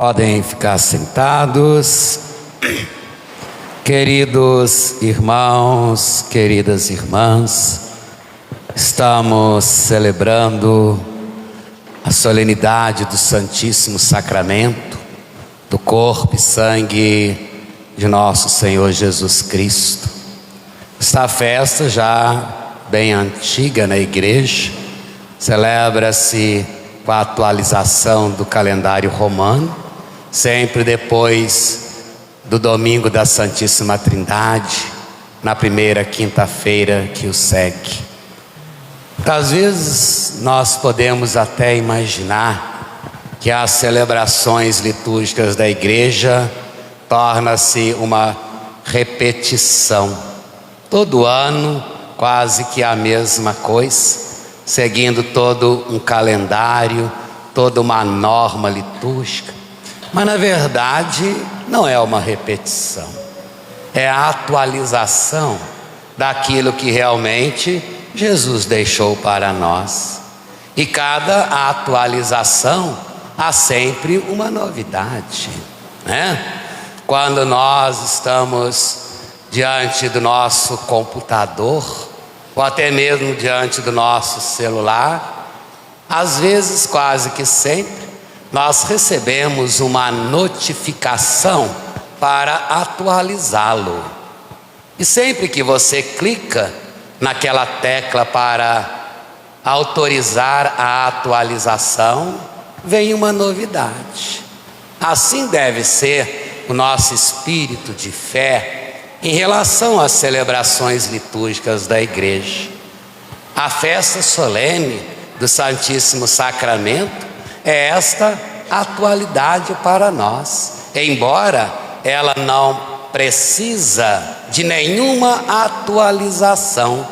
Podem ficar sentados. Queridos irmãos, queridas irmãs, estamos celebrando a solenidade do Santíssimo Sacramento, do corpo e sangue de nosso Senhor Jesus Cristo. Esta festa já bem antiga na igreja, celebra-se com a atualização do calendário romano, sempre depois do domingo da Santíssima Trindade, na primeira quinta-feira que o segue. Às vezes nós podemos até imaginar que as celebrações litúrgicas da igreja torna-se uma repetição. Todo ano quase que a mesma coisa, seguindo todo um calendário, toda uma norma litúrgica. Mas na verdade não é uma repetição, é a atualização daquilo que realmente Jesus deixou para nós. E cada atualização há sempre uma novidade, né? Quando nós estamos diante do nosso computador, ou até mesmo diante do nosso celular, às vezes, quase que sempre, nós recebemos uma notificação para atualizá-lo. E sempre que você clica naquela tecla para autorizar a atualização, vem uma novidade. Assim deve ser o nosso espírito de fé em relação às celebrações litúrgicas da igreja. A festa solene do Santíssimo Sacramento é esta atualidade para nós, embora ela não precisa de nenhuma atualização,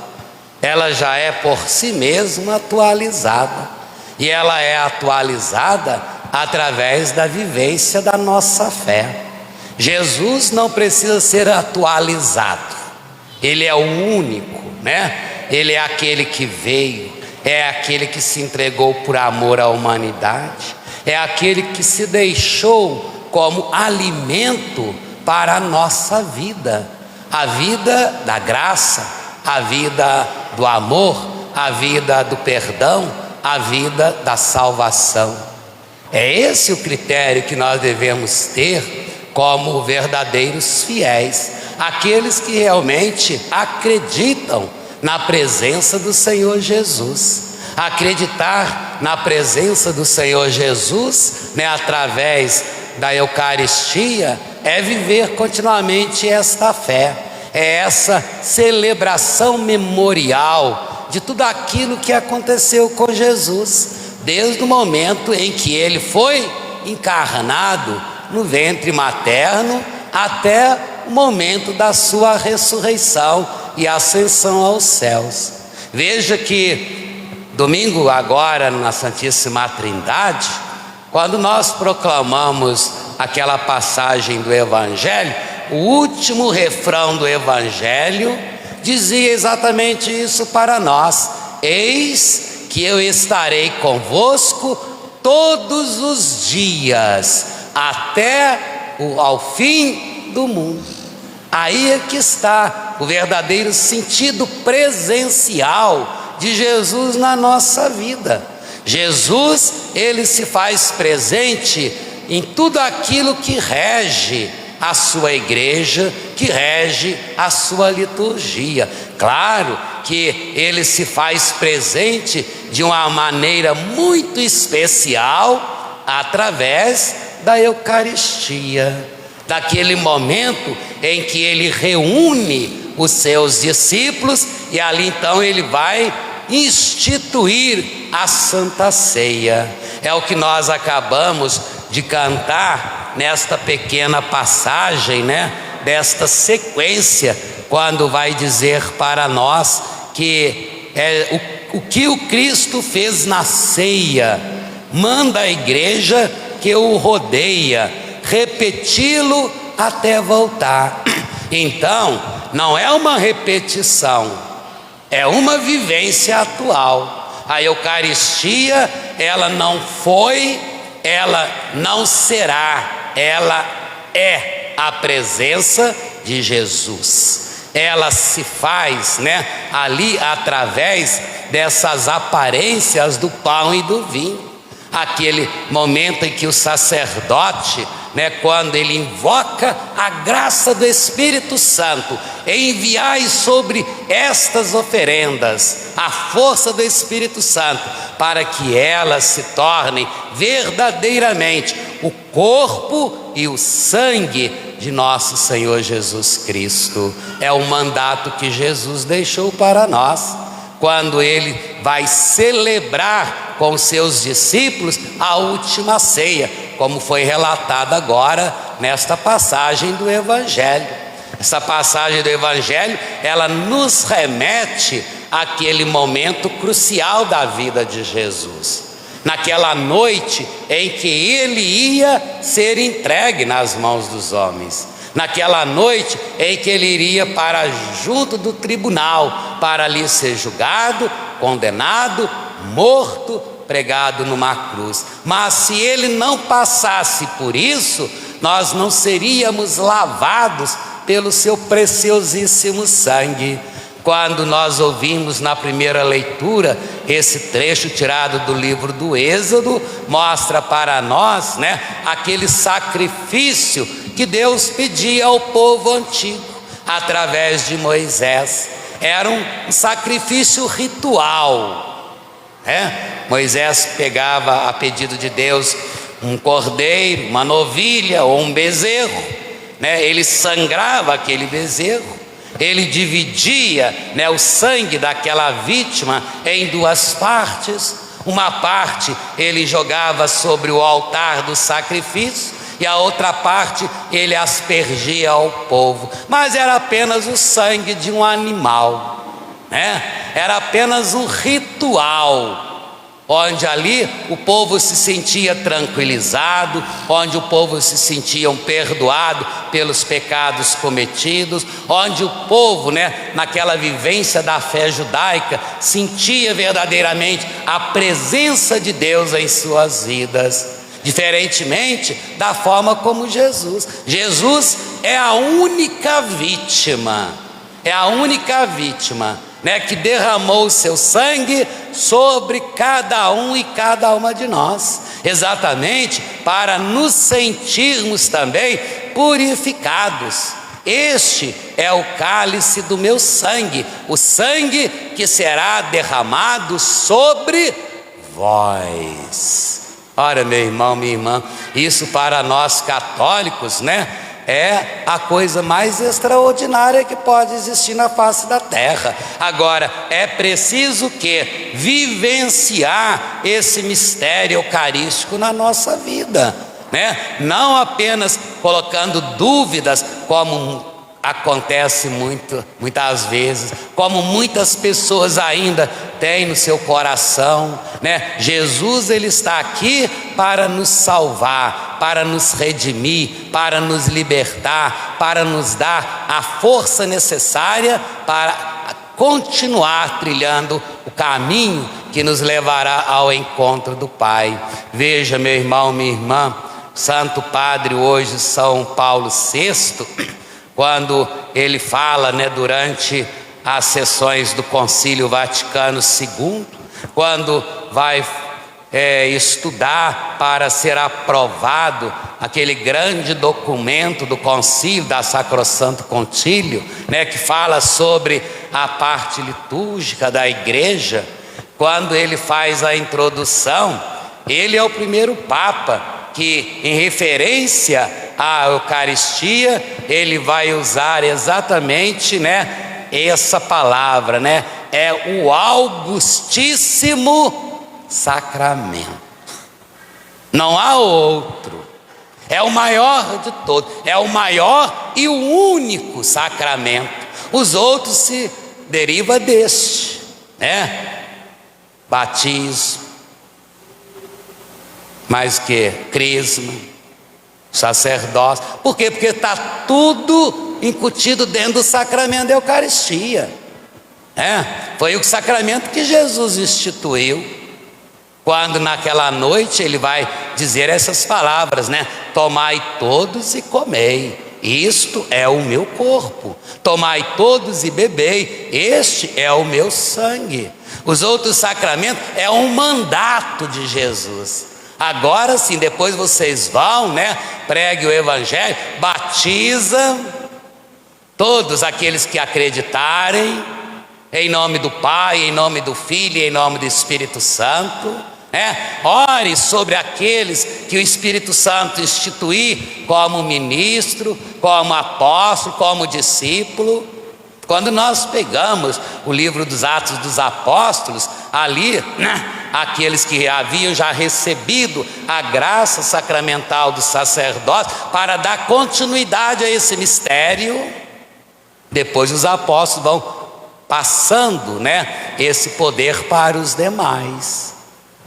ela já é por si mesma atualizada, e ela é atualizada através da vivência da nossa fé. Jesus não precisa ser atualizado, Ele é o único, né? Ele é aquele que veio, é aquele que se entregou por amor à humanidade, é aquele que se deixou como alimento para a nossa vida, a vida da graça, a vida do amor, a vida do perdão, a vida da salvação. É esse o critério que nós devemos ter como verdadeiros fiéis, aqueles que realmente acreditam na presença do Senhor Jesus. Acreditar na presença do Senhor Jesus, né, através da Eucaristia, é viver continuamente esta fé, é essa celebração memorial de tudo aquilo que aconteceu com Jesus, desde o momento em que ele foi encarnado no ventre materno até o momento da sua ressurreição e ascensão aos céus. Veja que domingo agora na Santíssima Trindade, quando nós proclamamos aquela passagem do Evangelho, o último refrão do Evangelho dizia exatamente isso para nós: eis que eu estarei convosco todos os dias, até ao fim do mundo. Aí é que está o verdadeiro sentido presencial de Jesus na nossa vida. Jesus, ele se faz presente em tudo aquilo que rege a sua igreja, que rege a sua liturgia. Claro que ele se faz presente de uma maneira muito especial através da Eucaristia, daquele momento em que ele reúne os seus discípulos e ali então ele vai instituir a Santa Ceia. É o que nós acabamos de cantar nesta pequena passagem, né, desta sequência, quando vai dizer para nós que o que o Cristo fez na ceia, manda a igreja que o rodeia repeti-lo até voltar. Então não é uma repetição, é uma vivência atual. A Eucaristia, ela não foi ela não será, ela é a presença de Jesus. Ela se faz, ali através dessas aparências do pão e do vinho. Aquele momento em que o sacerdote, quando ele invoca a graça do Espírito Santo, enviai sobre estas oferendas a força do Espírito Santo, para que elas se tornem verdadeiramente o corpo e o sangue de nosso Senhor Jesus Cristo. É o mandato que Jesus deixou para nós, quando ele vai celebrar com seus discípulos a última ceia, como foi relatado agora nesta passagem do Evangelho. Essa passagem do Evangelho, ela nos remete àquele momento crucial da vida de Jesus, naquela noite em que ele ia ser entregue nas mãos dos homens, naquela noite em que ele iria para junto do tribunal, para ali ser julgado, condenado, morto, pregado numa cruz. Mas se ele não passasse por isso, nós não seríamos lavados pelo seu preciosíssimo sangue. Quando nós ouvimos na primeira leitura esse trecho tirado do livro do Êxodo, mostra para nós, aquele sacrifício que Deus pedia ao povo antigo através de Moisés. Era um sacrifício ritual, Moisés pegava, a pedido de Deus, um cordeiro, uma novilha ou um bezerro, ele sangrava aquele bezerro, ele dividia, o sangue daquela vítima em duas partes. Uma parte ele jogava sobre o altar do sacrifício e a outra parte ele aspergia ao povo, mas era apenas o sangue de um animal, era apenas um ritual, onde ali o povo se sentia tranquilizado, onde o povo se sentia perdoado pelos pecados cometidos, onde o povo, naquela vivência da fé judaica, sentia verdadeiramente a presença de Deus em suas vidas. Diferentemente da forma como Jesus é a única vítima, que derramou o seu sangue sobre cada um e cada uma de nós, exatamente para nos sentirmos também purificados. Este é o cálice do meu sangue, o sangue que será derramado sobre vós. Ora, meu irmão, minha irmã, isso para nós católicos, é a coisa mais extraordinária que pode existir na face da terra. Agora, é preciso que vivenciar esse mistério eucarístico na nossa vida, não apenas colocando dúvidas, como acontece muitas vezes, como muitas pessoas ainda têm no seu coração, Jesus, ele está aqui para nos salvar, para nos redimir, para nos libertar, para nos dar a força necessária para continuar trilhando o caminho que nos levará ao encontro do Pai. Veja, meu irmão, minha irmã, Santo Padre hoje, São Paulo VI, quando ele fala, durante as sessões do Concílio Vaticano II, quando vai estudar para ser aprovado aquele grande documento do Concílio, da Sacrosanto Concílio, que fala sobre a parte litúrgica da igreja, quando ele faz a introdução, ele é o primeiro Papa que, em referência à Eucaristia, ele vai usar exatamente, essa palavra, é o Augustíssimo Sacramento. Não há outro. É o maior de todos. É o maior e o único sacramento. Os outros se derivam deste, batismo, mais que crisma, sacerdócio. Por quê? Porque está tudo incutido dentro do sacramento da Eucaristia. Foi o sacramento que Jesus instituiu quando naquela noite ele vai dizer essas palavras, né? Tomai todos e comei, isto é o meu corpo. Tomai todos e bebei, este é o meu sangue. Os outros sacramentos é um mandato de Jesus. Agora sim, depois vocês vão, né? Pregue o evangelho, batiza todos aqueles que acreditarem, em nome do Pai, em nome do Filho e em nome do Espírito Santo. Ore sobre aqueles que o Espírito Santo instituir como ministro, como apóstolo, como discípulo. Quando nós pegamos o livro dos Atos dos Apóstolos, ali, aqueles que haviam já recebido a graça sacramental do sacerdócio para dar continuidade a esse mistério, depois os apóstolos vão passando, esse poder para os demais,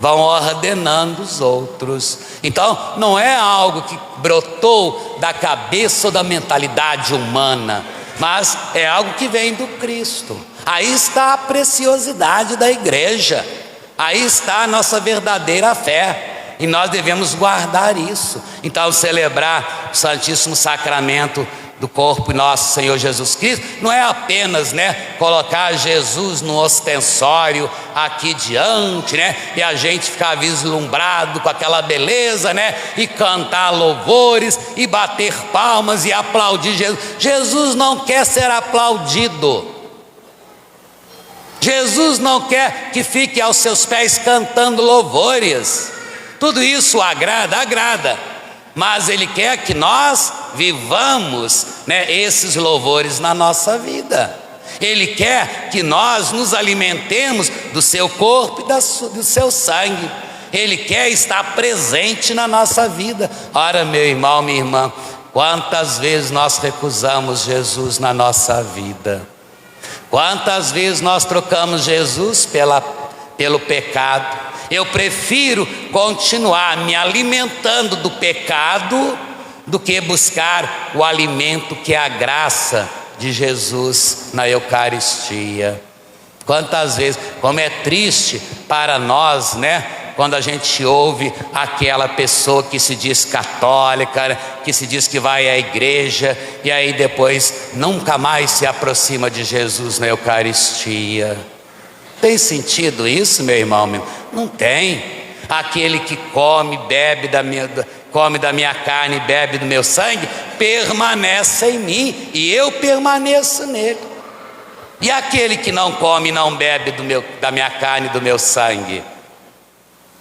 vão ordenando os outros. Então não é algo que brotou da cabeça ou da mentalidade humana, mas é algo que vem do Cristo. Aí está a preciosidade da igreja, aí está a nossa verdadeira fé, e nós devemos guardar isso. Então celebrar o Santíssimo Sacramento do corpo de nosso Senhor Jesus Cristo não é apenas, colocar Jesus no ostensório aqui diante, e a gente ficar vislumbrado com aquela beleza, e cantar louvores e bater palmas e aplaudir Jesus. Jesus não quer ser aplaudido. Jesus não quer que fique aos seus pés cantando louvores. Tudo isso agrada, mas Ele quer que nós vivamos, esses louvores na nossa vida. Ele quer que nós nos alimentemos do seu corpo e do seu sangue. Ele quer estar presente na nossa vida. Ora, meu irmão, minha irmã, quantas vezes nós recusamos Jesus na nossa vida? Quantas vezes nós trocamos Jesus pelo pecado? Eu prefiro continuar me alimentando do pecado do que buscar o alimento que é a graça de Jesus na Eucaristia. Quantas vezes, como é triste para nós, quando a gente ouve aquela pessoa que se diz católica, que se diz que vai à igreja, e aí depois nunca mais se aproxima de Jesus na Eucaristia. Tem sentido isso, meu irmão? Não tem. Aquele que come, bebe come da minha carne e bebe do meu sangue, permanece em mim e eu permaneço nele. E aquele que não come e não bebe da minha carne e do meu sangue?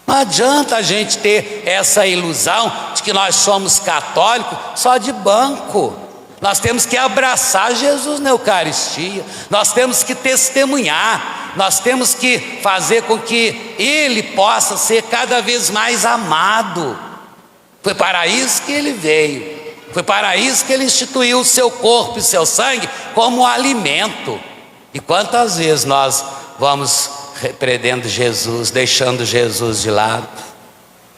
Não adianta a gente ter essa ilusão de que nós somos católicos só de banco. Nós temos que abraçar Jesus na Eucaristia, nós temos que testemunhar, nós temos que fazer com que Ele possa ser cada vez mais amado. Foi para isso que Ele veio, foi para isso que Ele instituiu o seu corpo e o seu sangue como alimento. E quantas vezes nós vamos repreendendo Jesus, deixando Jesus de lado?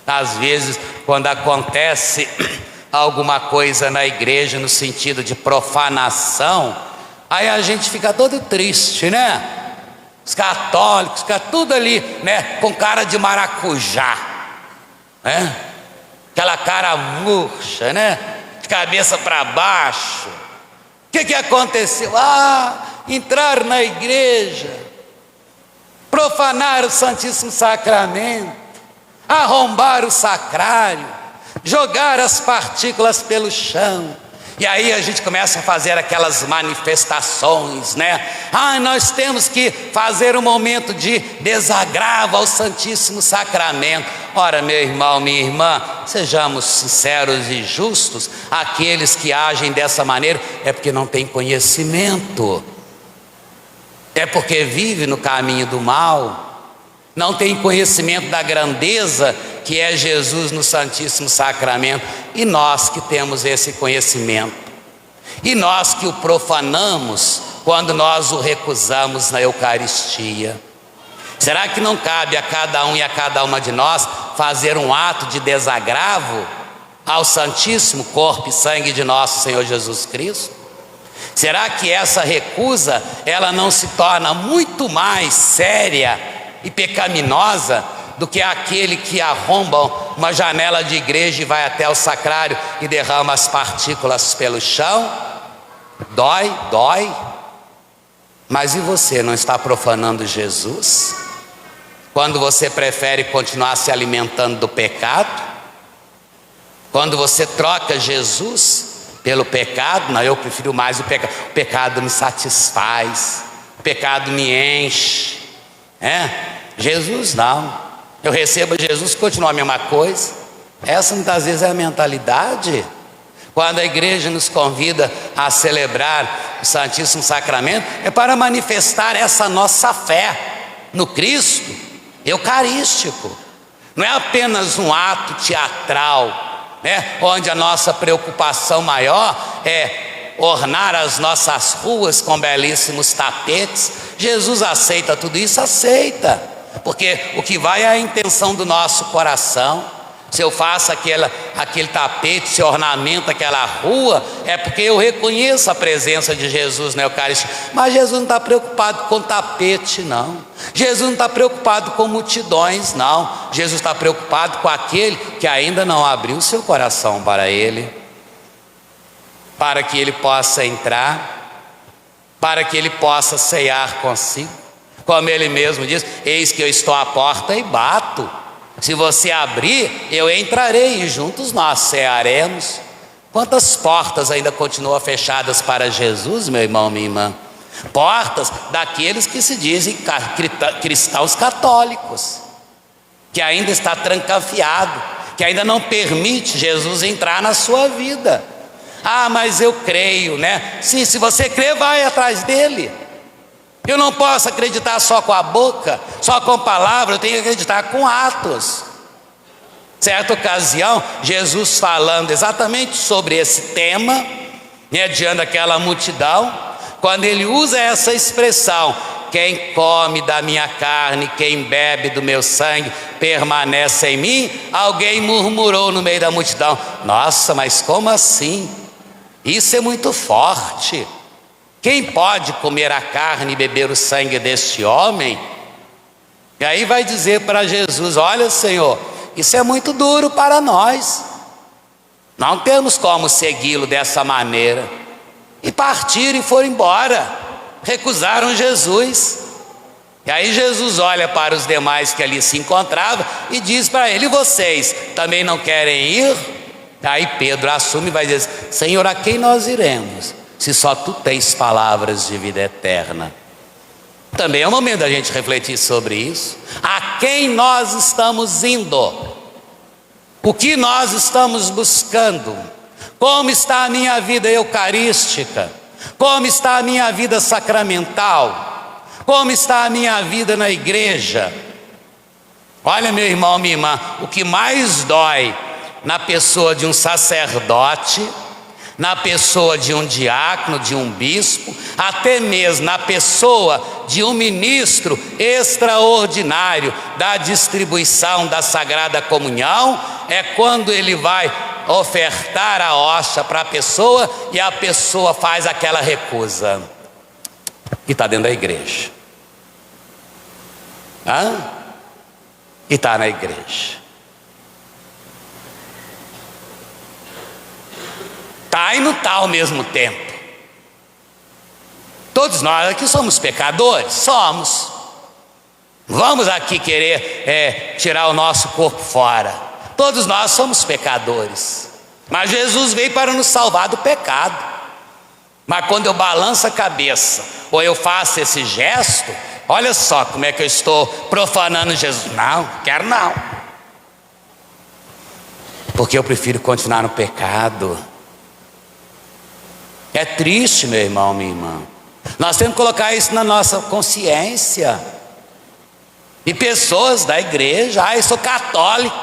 Às vezes, quando acontece alguma coisa na igreja no sentido de profanação, aí a gente fica todo triste, Os católicos ficam tudo ali, com cara de maracujá, Aquela cara murcha, De cabeça para baixo. O que aconteceu? Entrar na igreja, profanar o Santíssimo Sacramento, arrombar o sacrário, jogar as partículas pelo chão. E aí a gente começa a fazer aquelas manifestações, nós temos que fazer um momento de desagravo ao Santíssimo Sacramento. Ora, meu irmão, minha irmã, sejamos sinceros e justos. Aqueles que agem dessa maneira é porque não têm conhecimento, é porque vive no caminho do mal, não tem conhecimento da grandeza que é Jesus no Santíssimo Sacramento. E nós que temos esse conhecimento, e nós que o profanamos quando nós o recusamos na Eucaristia, será que não cabe a cada um e a cada uma de nós fazer um ato de desagravo ao Santíssimo Corpo e Sangue de nosso Senhor Jesus Cristo? Será que essa recusa, ela não se torna muito mais séria e pecaminosa do que aquele que arromba uma janela de igreja e vai até o sacrário e derrama as partículas pelo chão. Dói, dói. Mas e você, não está profanando Jesus? Quando você prefere continuar se alimentando do pecado? Quando você troca Jesus pelo pecado? Não, eu prefiro mais o pecado. O pecado me satisfaz, o pecado me enche. Jesus não. Eu recebo Jesus, continua a mesma coisa. Essa muitas vezes é a mentalidade. Quando a igreja nos convida a celebrar o Santíssimo Sacramento, é para manifestar essa nossa fé no Cristo Eucarístico. Não é apenas um ato teatral, onde a nossa preocupação maior é ornar as nossas ruas com belíssimos tapetes. Jesus aceita tudo isso? Aceita, porque o que vai é a intenção do nosso coração. Se eu faço aquele tapete, se ornamento aquela rua, é porque eu reconheço a presença de Jesus na Eucaristia. Mas Jesus não está preocupado com tapete, não. Jesus não está preocupado com multidões, não. Jesus está preocupado com aquele que ainda não abriu seu coração para Ele, para que Ele possa entrar, para que Ele possa ceiar consigo. Como Ele mesmo diz: eis que eu estou à porta e bato. Se você abrir, eu entrarei e juntos nós cearemos. Quantas portas ainda continuam fechadas para Jesus, meu irmão, minha irmã? Portas daqueles que se dizem cristãos católicos, que ainda está trancafiado, que ainda não permite Jesus entrar na sua vida. Ah, mas eu creio, Sim, se você crê, vai atrás dele. Eu não posso acreditar só com a boca, só com palavras, eu tenho que acreditar com atos. Certa ocasião, Jesus falando exatamente sobre esse tema, diante daquela multidão, quando ele usa essa expressão: quem come da minha carne, quem bebe do meu sangue, permanece em mim. Alguém murmurou no meio da multidão: nossa, mas como assim? Isso é muito forte. Quem pode comer a carne e beber o sangue deste homem? E aí vai dizer para Jesus: olha, Senhor, isso é muito duro para nós, não temos como segui-lo dessa maneira. E partiram e foram embora, recusaram Jesus. E aí Jesus olha para os demais que ali se encontravam e diz para ele: e vocês também não querem ir? Aí Pedro assume e vai dizer: Senhor, a quem nós iremos, se só tu tens palavras de vida eterna? Também é o momento da gente refletir sobre isso. A quem nós estamos indo? O que nós estamos buscando? Como está a minha vida eucarística? Como está a minha vida sacramental? Como está a minha vida na igreja? Olha, meu irmão, minha irmã, o que mais dói na pessoa de um sacerdote, na pessoa de um diácono, de um bispo, até mesmo na pessoa de um ministro extraordinário da distribuição da Sagrada Comunhão, é quando ele vai ofertar a hóstia para a pessoa e a pessoa faz aquela recusa. E está dentro da igreja. E está na igreja. Está e não está ao mesmo tempo. Todos nós aqui somos pecadores, somos. Vamos aqui querer tirar o nosso corpo fora. Todos nós somos pecadores, mas Jesus veio para nos salvar do pecado. Mas quando eu balanço a cabeça, ou eu faço esse gesto, olha só como é que eu estou profanando Jesus. Não, quero não, porque eu prefiro continuar no pecado. É triste, meu irmão, minha irmã. Nós temos que colocar isso na nossa consciência. E pessoas da igreja: eu sou católico,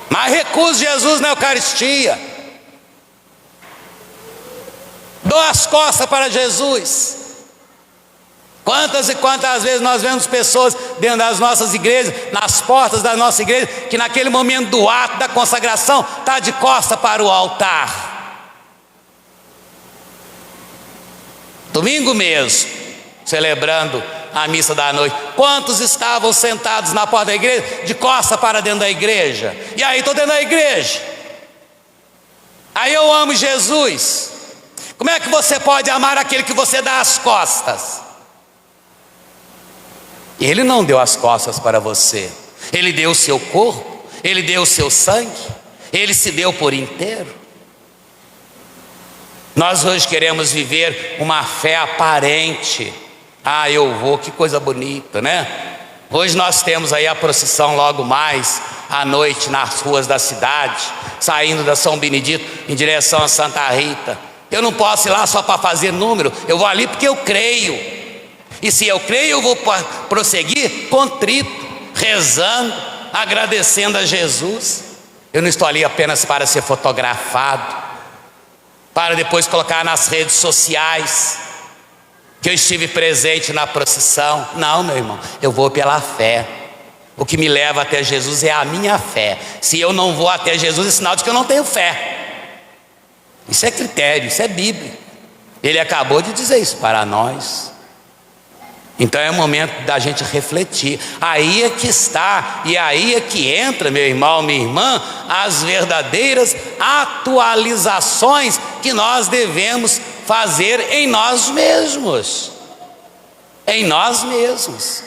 mas recuso Jesus na Eucaristia, dou as costas para Jesus. Quantas e quantas vezes nós vemos pessoas dentro das nossas igrejas, nas portas da nossa igreja, que naquele momento do ato da consagração está de costa para o altar. Domingo mesmo, celebrando a missa da noite. Quantos estavam sentados na porta da igreja, de costa para dentro da igreja? E aí, estou dentro da igreja. Aí eu amo Jesus. Como é que você pode amar aquele que você dá as costas? Ele não deu as costas para você. Ele deu o seu corpo, Ele deu o seu sangue, Ele se deu por inteiro. Nós hoje queremos viver uma fé aparente. Ah, eu vou, que coisa bonita, né? Hoje nós temos aí a procissão logo mais à noite nas ruas da cidade, saindo da São Benedito em direção a Santa Rita. Eu não posso ir lá só para fazer número, eu vou ali porque eu creio. E se eu creio, eu vou prosseguir contrito, rezando, agradecendo a Jesus. Eu não estou ali apenas para ser fotografado, para depois colocar nas redes sociais que eu estive presente na procissão. Não, meu irmão, eu vou pela fé. O que me leva até Jesus é a minha fé. Se eu não vou até Jesus, é sinal de que eu não tenho fé. Isso é critério, isso é bíblico. Ele acabou de dizer isso para nós. Então é o momento da gente refletir. Aí é que está, e aí é que entra, meu irmão, minha irmã, as verdadeiras atualizações que nós devemos fazer em nós mesmos. Em nós mesmos.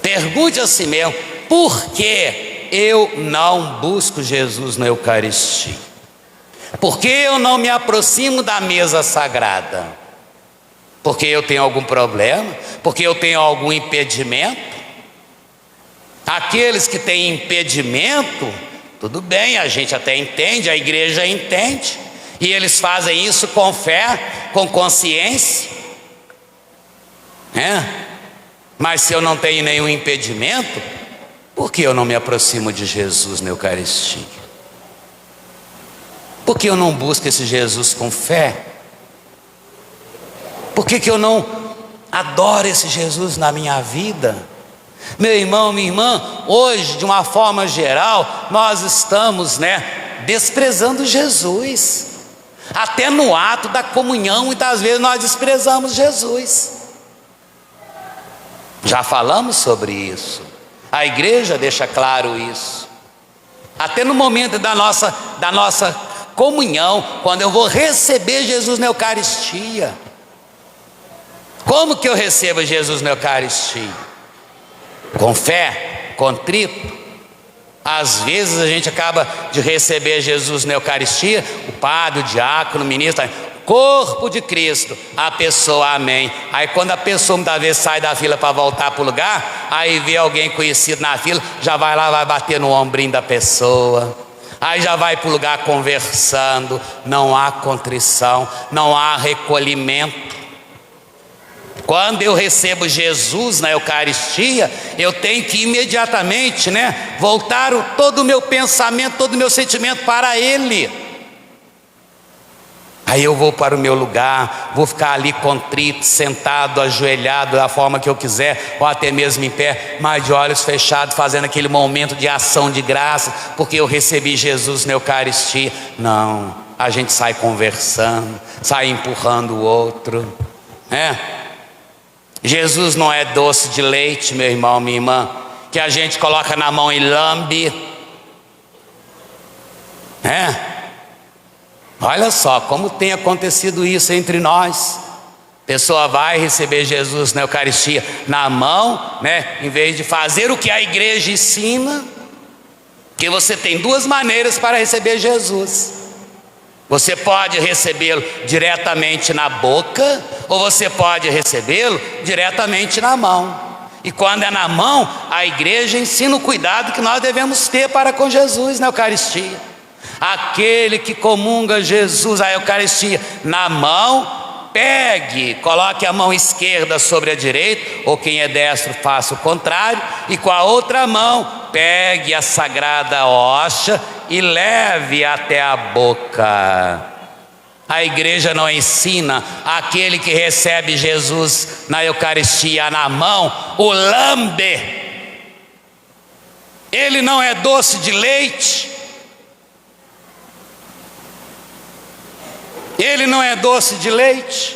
Pergunte a si mesmo: por que eu não busco Jesus na Eucaristia? Por que eu não me aproximo da mesa sagrada? Porque eu tenho algum problema? Porque eu tenho algum impedimento? Aqueles que têm impedimento, tudo bem, a gente até entende, a igreja entende, e eles fazem isso com fé, com consciência, mas se eu não tenho nenhum impedimento, por que eu não me aproximo de Jesus na Eucaristia? Por que eu não busco esse Jesus com fé? Por que eu não adoro esse Jesus na minha vida? Meu irmão, minha irmã, hoje, de uma forma geral, nós estamos, desprezando Jesus. Até no ato da comunhão, muitas vezes nós desprezamos Jesus. Já falamos sobre isso. A igreja deixa claro isso. Até no momento da nossa comunhão, quando eu vou receber Jesus na Eucaristia. Como que eu recebo Jesus na Eucaristia? Com fé, contrito. Às vezes a gente acaba de receber Jesus na Eucaristia, o padre, o diácono, o ministro, corpo de Cristo, a pessoa, amém. Aí quando a pessoa muitas vezes sai da fila para voltar para o lugar, aí vê alguém conhecido na fila, já vai lá, vai bater no ombrinho da pessoa, aí já vai para o lugar conversando. Não há contrição, não há recolhimento. Quando eu recebo Jesus na Eucaristia, eu tenho que imediatamente, voltar todo o meu pensamento, todo o meu sentimento para Ele. Aí eu vou para o meu lugar, vou ficar ali contrito, sentado, ajoelhado, da forma que eu quiser, ou até mesmo em pé, mas de olhos fechados, fazendo aquele momento de ação de graça, porque eu recebi Jesus na Eucaristia. Não, a gente sai conversando, sai empurrando o outro, Jesus não é doce de leite, meu irmão, minha irmã, que a gente coloca na mão e lambe. Olha só como tem acontecido isso entre nós. A pessoa vai receber Jesus na Eucaristia na mão, em vez de fazer o que a igreja ensina, que você tem duas maneiras para receber Jesus. Você pode recebê-lo diretamente na boca, ou você pode recebê-lo diretamente na mão. E quando é na mão, a igreja ensina o cuidado que nós devemos ter para com Jesus na Eucaristia. Aquele que comunga Jesus, a Eucaristia, na mão, pegue, coloque a mão esquerda sobre a direita, ou quem é destro faça o contrário, e com a outra mão, pegue a sagrada hóstia e leve até a boca. A igreja não ensina aquele que recebe Jesus na Eucaristia na mão, o lambe. Ele não é doce de leite. Ele não é doce de leite.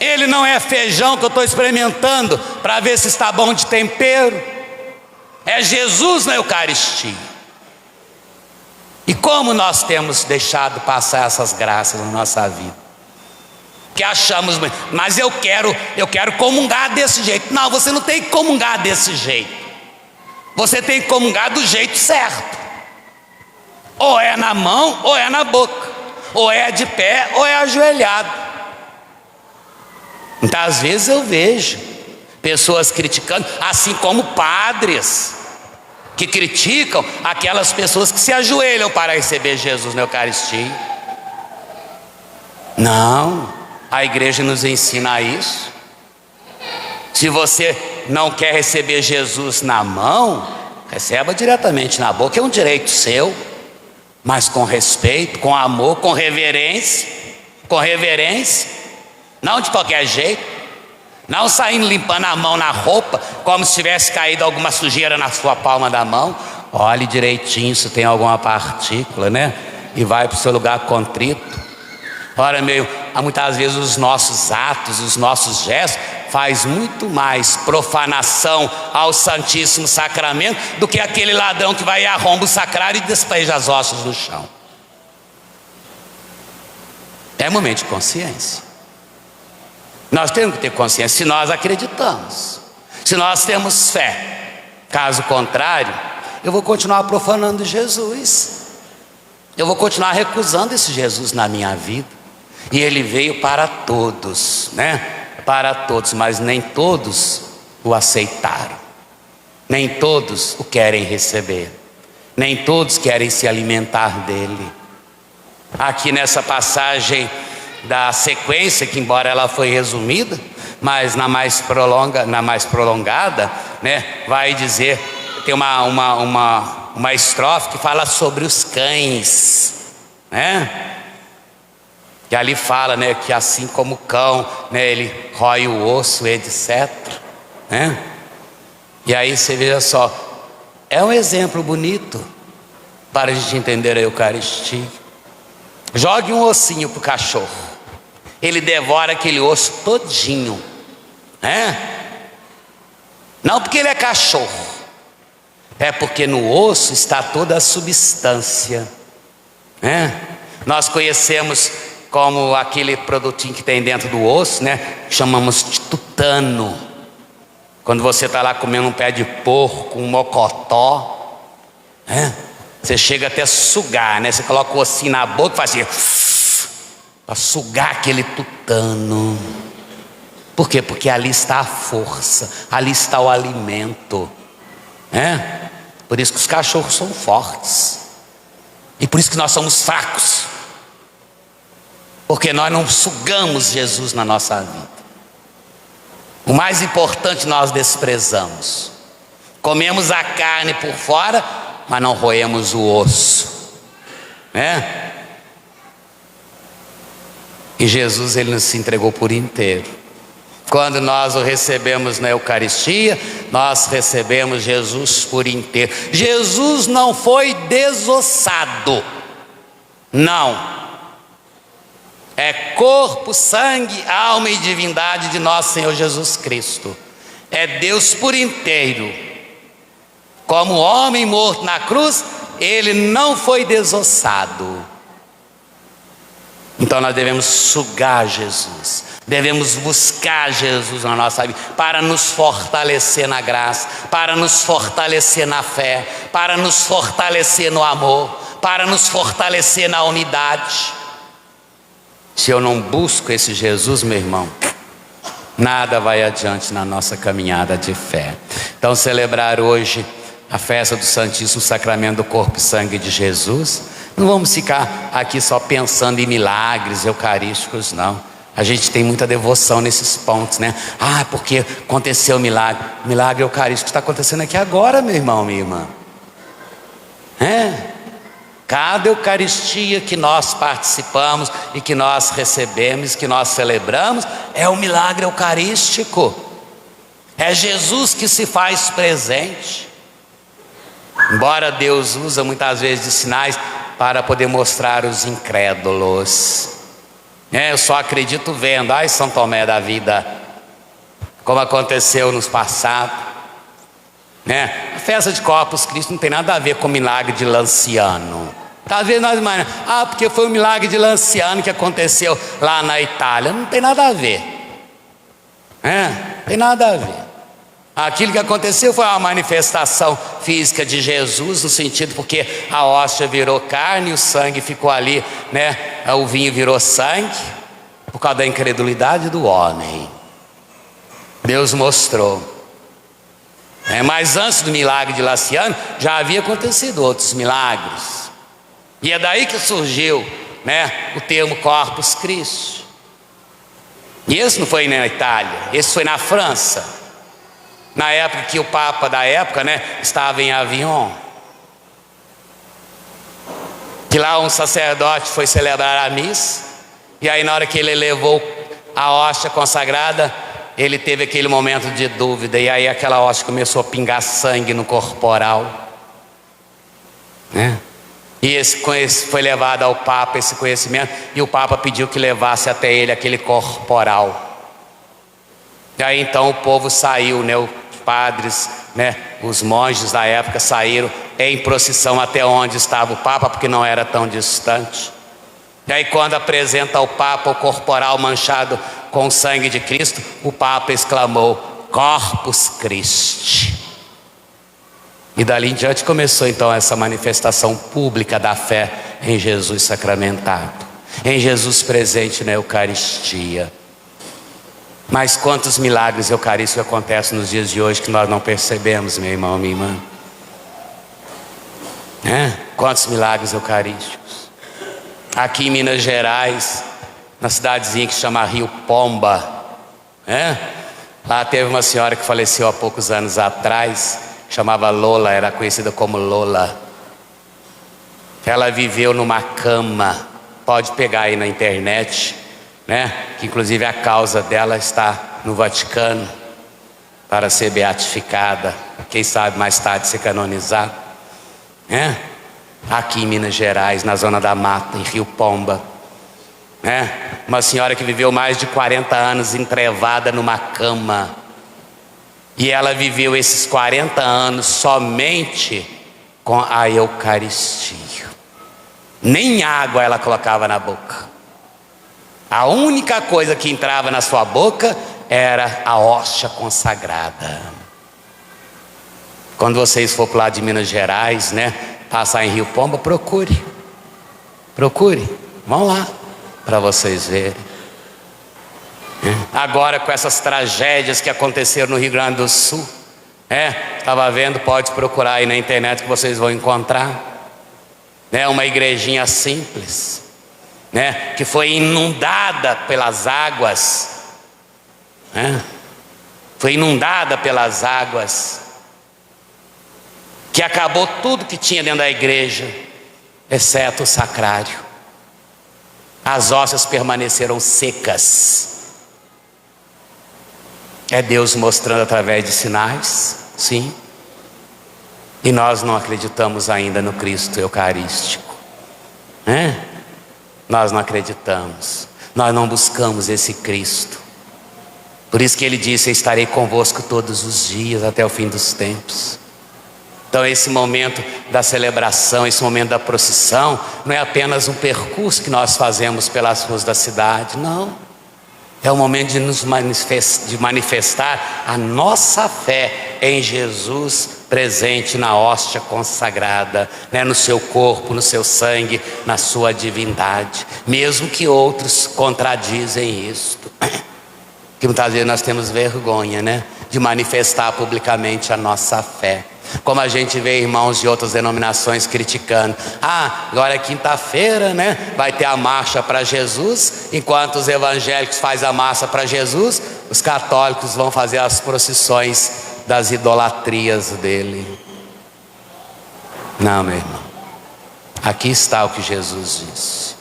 Ele não é feijão que eu estou experimentando para ver se está bom de tempero. É Jesus na Eucaristia. E como nós temos deixado passar essas graças na nossa vida? Que achamos, mas eu quero comungar desse jeito. Não, você não tem que comungar desse jeito. Você tem que comungar do jeito certo. Ou é na mão, ou é na boca. Ou é de pé, ou é ajoelhado. Então, às vezes eu vejo pessoas criticando, assim como padres que criticam aquelas pessoas que se ajoelham para receber Jesus na Eucaristia. Não, a igreja nos ensina isso. Se você não quer receber Jesus na mão, receba diretamente na boca, é um direito seu, mas com respeito, com amor, com reverência, não de qualquer jeito, não saindo limpando a mão na roupa, como se tivesse caído alguma sujeira na sua palma da mão. Olhe direitinho se tem alguma partícula, né? E vai para o seu lugar contrito. Ora, muitas vezes os nossos atos, os nossos gestos, faz muito mais profanação ao Santíssimo Sacramento do que aquele ladrão que vai e arromba o sacrário e despeja as hostes no chão. É momento de consciência. Nós temos que ter consciência se nós acreditamos, se nós temos fé. Caso contrário, eu vou continuar profanando Jesus, eu vou continuar recusando esse Jesus na minha vida. E ele veio para todos, né? Para todos, mas nem todos o aceitaram, nem todos o querem receber, nem todos querem se alimentar dele. Aqui nessa passagem da sequência, que embora ela foi resumida, mas na mais prolongada, né, vai dizer, tem uma estrofe que fala sobre os cães, né? Que ali fala, né, que assim como o cão, né, ele rói o osso, etc, né? E aí você veja só, é um exemplo bonito para a gente entender a Eucaristia. Jogue um ossinho para o cachorro, ele devora aquele osso todinho, né? Não porque ele é cachorro, é porque no osso está toda a substância, né? Nós conhecemos como aquele produtinho que tem dentro do osso, né? Chamamos de tutano. Quando você está lá comendo um pé de porco, um mocotó, né? Você chega até a sugar, né? Você coloca o ossinho na boca e faz assim, para sugar aquele tutano. Por quê? Porque ali está a força, ali está o alimento, né? Por isso que os cachorros são fortes, e por isso que nós somos fracos, porque nós não sugamos Jesus na nossa vida. O mais importante nós desprezamos. Comemos a carne por fora, mas não roemos o osso, né? E Jesus, ele nos entregou por inteiro. Quando nós o recebemos na Eucaristia, nós recebemos Jesus por inteiro. Jesus não foi desossado, não. É corpo, sangue, alma e divindade de nosso Senhor Jesus Cristo. É Deus por inteiro. Como homem morto na cruz, ele não foi desossado. Então nós devemos sugar Jesus, devemos buscar Jesus na nossa vida, para nos fortalecer na graça, para nos fortalecer na fé, para nos fortalecer no amor, para nos fortalecer na unidade. Se eu não busco esse Jesus, meu irmão, nada vai adiante na nossa caminhada de fé. Então, celebrar hoje a festa do Santíssimo Sacramento do Corpo e Sangue de Jesus, não vamos ficar aqui só pensando em milagres eucarísticos, não. A gente tem muita devoção nesses pontos, né? Ah, porque aconteceu o milagre. Milagre eucarístico está acontecendo aqui agora, meu irmão, minha irmã. Cada Eucaristia que nós participamos e que nós recebemos, que nós celebramos, é um milagre eucarístico. É Jesus que se faz presente. Embora Deus usa muitas vezes de sinais para poder mostrar os incrédulos. Eu só acredito vendo. Ai, São Tomé da vida, como aconteceu nos passados. A festa de Corpus Christi não tem nada a ver com o milagre de Lanciano. Talvez nós imaginemos, porque foi o milagre de Lanciano que aconteceu lá na Itália. Não tem nada a ver. Não tem nada a ver. Aquilo que aconteceu foi uma manifestação física de Jesus, no sentido porque a hóstia virou carne, o sangue ficou ali, o vinho virou sangue, por causa da incredulidade do homem. Deus mostrou. Mas antes do milagre de Lanciano, já havia acontecido outros milagres. E é daí que surgiu, o termo Corpus Christi. E esse não foi na Itália, esse foi na França. Na época que o Papa da época, estava em Avignon. Que lá um sacerdote foi celebrar a missa. E aí na hora que ele levou a hóstia consagrada, ele teve aquele momento de dúvida. E aí aquela hóstia começou a pingar sangue no corporal. E esse foi levado ao Papa, esse conhecimento. E o Papa pediu que levasse até ele aquele corporal. E aí então o povo saiu, os padres, os monges da época saíram em procissão até onde estava o Papa, porque não era tão distante. E aí quando apresenta ao Papa o corporal manchado com o sangue de Cristo, o Papa exclamou: Corpus Christi. E dali em diante começou então essa manifestação pública da fé em Jesus sacramentado, em Jesus presente na Eucaristia. Mas quantos milagres eucarísticos acontecem nos dias de hoje que nós não percebemos, meu irmão, minha irmã? Quantos milagres eucarísticos? Aqui em Minas Gerais, na cidadezinha que se chama Rio Pomba, lá teve uma senhora que faleceu há poucos anos atrás, chamava Lola, era conhecida como Lola. Ela viveu numa cama, pode pegar aí na internet, que inclusive a causa dela está no Vaticano para ser beatificada, quem sabe mais tarde ser canonizada. Aqui em Minas Gerais, na zona da mata, em Rio Pomba, uma senhora que viveu mais de 40 anos entrevada numa cama, e ela viveu esses 40 anos somente com a Eucaristia. Nem água ela colocava na boca. A única coisa que entrava na sua boca era a hóstia consagrada. Quando vocês for para lá de Minas Gerais, passar em Rio Pomba, procure, vão lá para vocês verem. Agora com essas tragédias que aconteceram no Rio Grande do Sul, estava vendo, pode procurar aí na internet que vocês vão encontrar, uma igrejinha simples, que foi inundada pelas águas, foi inundada pelas águas, que acabou tudo que tinha dentro da igreja, exceto o sacrário. As hóstias permaneceram secas. É Deus mostrando através de sinais, sim. E nós não acreditamos ainda no Cristo Eucarístico, Nós não acreditamos, nós não buscamos esse Cristo. Por isso que ele disse: estarei convosco todos os dias até o fim dos tempos. Então esse momento da celebração, esse momento da procissão, não é apenas um percurso que nós fazemos pelas ruas da cidade, não. É o momento de manifestar a nossa fé em Jesus presente na hóstia consagrada, no seu corpo, no seu sangue, na sua divindade, mesmo que outros contradizem isto. Que muitas vezes nós temos vergonha, de manifestar publicamente a nossa fé. Como a gente vê irmãos de outras denominações criticando: agora é quinta-feira, vai ter a marcha para Jesus, enquanto os evangélicos fazem a marcha para Jesus, os católicos vão fazer as procissões das idolatrias dele. Não, meu irmão, aqui está o que Jesus disse: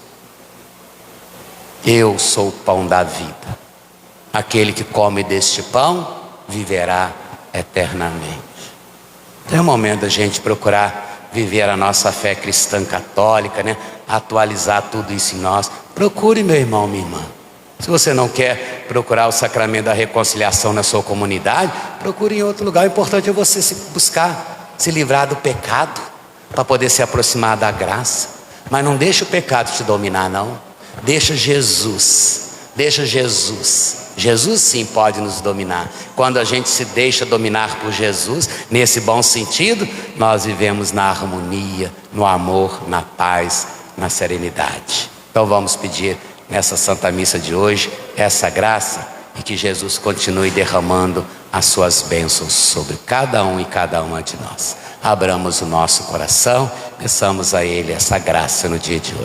eu sou o pão da vida, aquele que come deste pão viverá eternamente. É o momento da gente procurar viver a nossa fé cristã católica, né? Atualizar tudo isso em nós. Procure, meu irmão, minha irmã. Se você não quer procurar o sacramento da reconciliação na sua comunidade, procure em outro lugar. O importante é você buscar se livrar do pecado, para poder se aproximar da graça. Mas não deixa o pecado te dominar, não. Deixa Jesus. Deixa Jesus. Jesus sim pode nos dominar. Quando a gente se deixa dominar por Jesus, nesse bom sentido, nós vivemos na harmonia, no amor, na paz, na serenidade. Então vamos pedir nessa Santa Missa de hoje essa graça, e que Jesus continue derramando as suas bênçãos sobre cada um e cada uma de nós. Abramos o nosso coração, peçamos a Ele essa graça no dia de hoje.